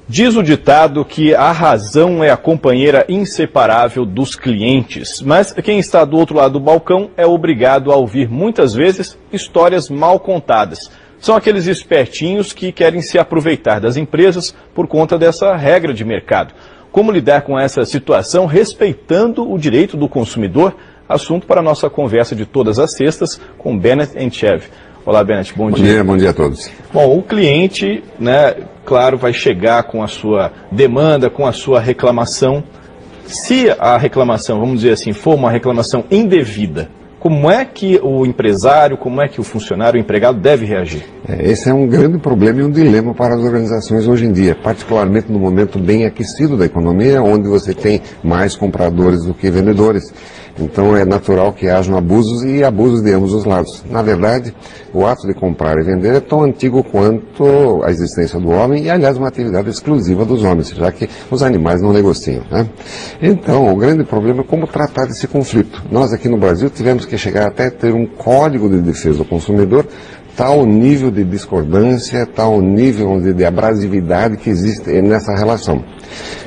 Diz o ditado que a razão é a companheira inseparável dos clientes, mas quem está do outro lado do balcão é obrigado a ouvir muitas vezes histórias mal contadas. São aqueles espertinhos que querem se aproveitar das empresas por conta dessa regra de mercado. Como lidar com essa situação respeitando o direito do consumidor? Assunto para a nossa conversa de todas as sextas com Bennett Entchev. Olá, Bennett, bom dia. Bom dia a todos. Bom, o cliente, claro, vai chegar com a sua demanda, com a sua reclamação. Se a reclamação, vamos dizer assim, for uma reclamação indevida, como é que o empresário, como é que o funcionário, o empregado deve reagir? Esse é um grande problema e um dilema para as organizações hoje em dia, particularmente no momento bem aquecido da economia, onde você tem mais compradores do que vendedores. Então é natural que hajam abusos e abusos de ambos os lados. Na verdade, o ato de comprar e vender é tão antigo quanto a existência do homem e, aliás, uma atividade exclusiva dos homens, já que os animais não negociam, né? Então, o grande problema é como tratar desse conflito. Nós aqui no Brasil tivemos que chegar até ter um código de defesa do consumidor, tal nível de discordância, tal nível de abrasividade que existe nessa relação.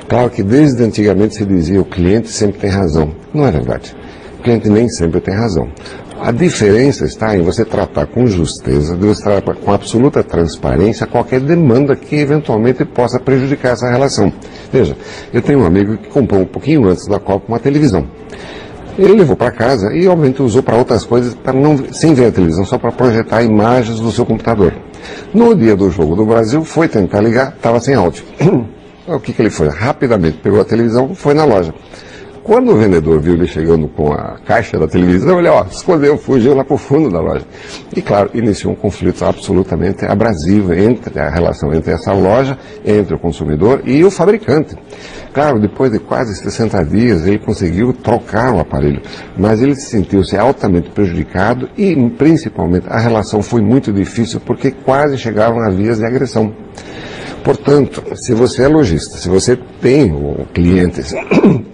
Claro que desde antigamente se dizia o cliente sempre tem razão. Não é verdade. O cliente nem sempre tem razão. A diferença está em você tratar com justeza, de você tratar com absoluta transparência qualquer demanda que eventualmente possa prejudicar essa relação. Veja, eu tenho um amigo que comprou um pouquinho antes da Copa uma televisão. Ele levou para casa e, obviamente, usou para outras coisas, sem ver a televisão, só para projetar imagens do seu computador. No dia do jogo do Brasil, foi tentar ligar, estava sem áudio. O que ele foi? Rapidamente pegou a televisão, foi na loja. Quando o vendedor viu ele chegando com a caixa da televisão, ele escondeu, fugiu lá para o fundo da loja. E, claro, iniciou um conflito absolutamente abrasivo entre a relação entre essa loja, entre o consumidor e o fabricante. Claro, depois de quase 60 dias, ele conseguiu trocar o aparelho, mas ele sentiu-se altamente prejudicado e, principalmente, a relação foi muito difícil porque quase chegaram a vias de agressão. Portanto, se você é lojista, se você tem clientes,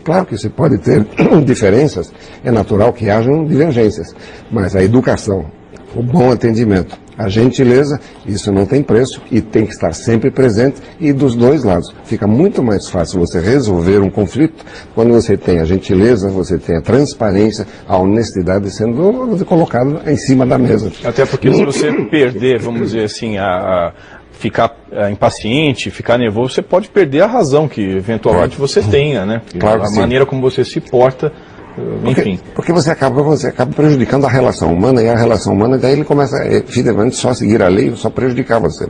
claro que você pode ter diferenças, é natural que hajam divergências, mas a educação, o bom atendimento, a gentileza, isso não tem preço e tem que estar sempre presente e dos dois lados. Fica muito mais fácil você resolver um conflito quando você tem a gentileza, você tem a transparência, a honestidade sendo colocada em cima da mesa. Até porque se você perder, vamos dizer assim, ficar impaciente, ficar nervoso, você pode perder a razão que eventualmente você tenha, né? Claro que a maneira como você se porta, enfim. Porque você acaba prejudicando a relação humana, e a relação humana, daí ele começa efetivamente só a seguir a lei, só prejudicar você.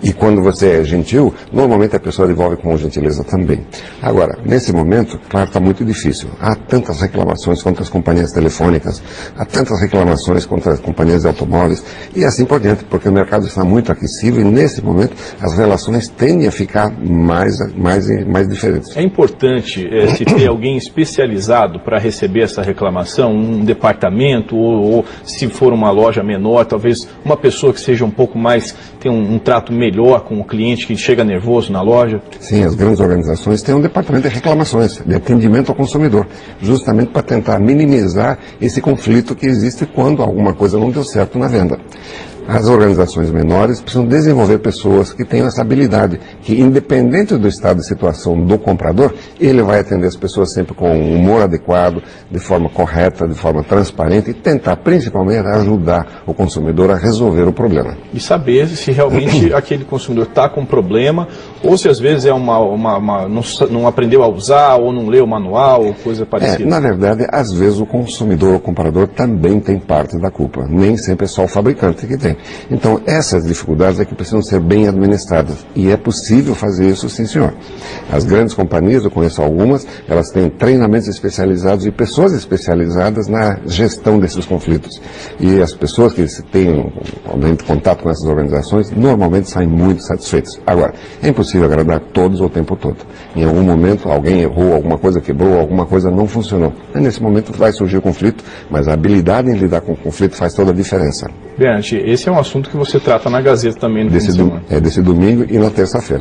E quando você é gentil, normalmente a pessoa devolve com gentileza também. Agora, nesse momento, claro, está muito difícil. Há tantas reclamações contra as companhias telefônicas, há tantas reclamações contra as companhias de automóveis, e assim por diante, porque o mercado está muito aquecido e, nesse momento, as relações tendem a ficar mais diferentes. É importante se ter alguém especializado para receber essa reclamação, um departamento, ou se for uma loja menor, talvez uma pessoa que seja um pouco mais, tenha um trato melhor com o cliente que chega nervoso na loja? Sim, as grandes organizações têm um departamento de reclamações, de atendimento ao consumidor, justamente para tentar minimizar esse conflito que existe quando alguma coisa não deu certo na venda. As organizações menores precisam desenvolver pessoas que tenham essa habilidade, que independente do estado de situação do comprador, ele vai atender as pessoas sempre com um humor adequado, de forma correta, de forma transparente e tentar principalmente ajudar o consumidor a resolver o problema. E saber se realmente aquele consumidor está com problema ou se às vezes é não aprendeu a usar ou não leu o manual ou coisa parecida. Na verdade, às vezes o consumidor, o comprador também tem parte da culpa. Nem sempre é só o fabricante que tem. Então, essas dificuldades é que precisam ser bem administradas. E é possível fazer isso, sim, senhor. As grandes companhias, eu conheço algumas, elas têm treinamentos especializados e pessoas especializadas na gestão desses conflitos. E as pessoas que têm, obviamente, contato com essas organizações, normalmente saem muito satisfeitas. Agora, é impossível agradar todos o tempo todo. Em algum momento, alguém errou, alguma coisa quebrou, alguma coisa não funcionou. E nesse momento vai surgir o conflito, mas a habilidade em lidar com o conflito faz toda a diferença. Bennett, esse é um assunto que você trata na Gazeta também no fim de semana. Desse domingo e na terça-feira.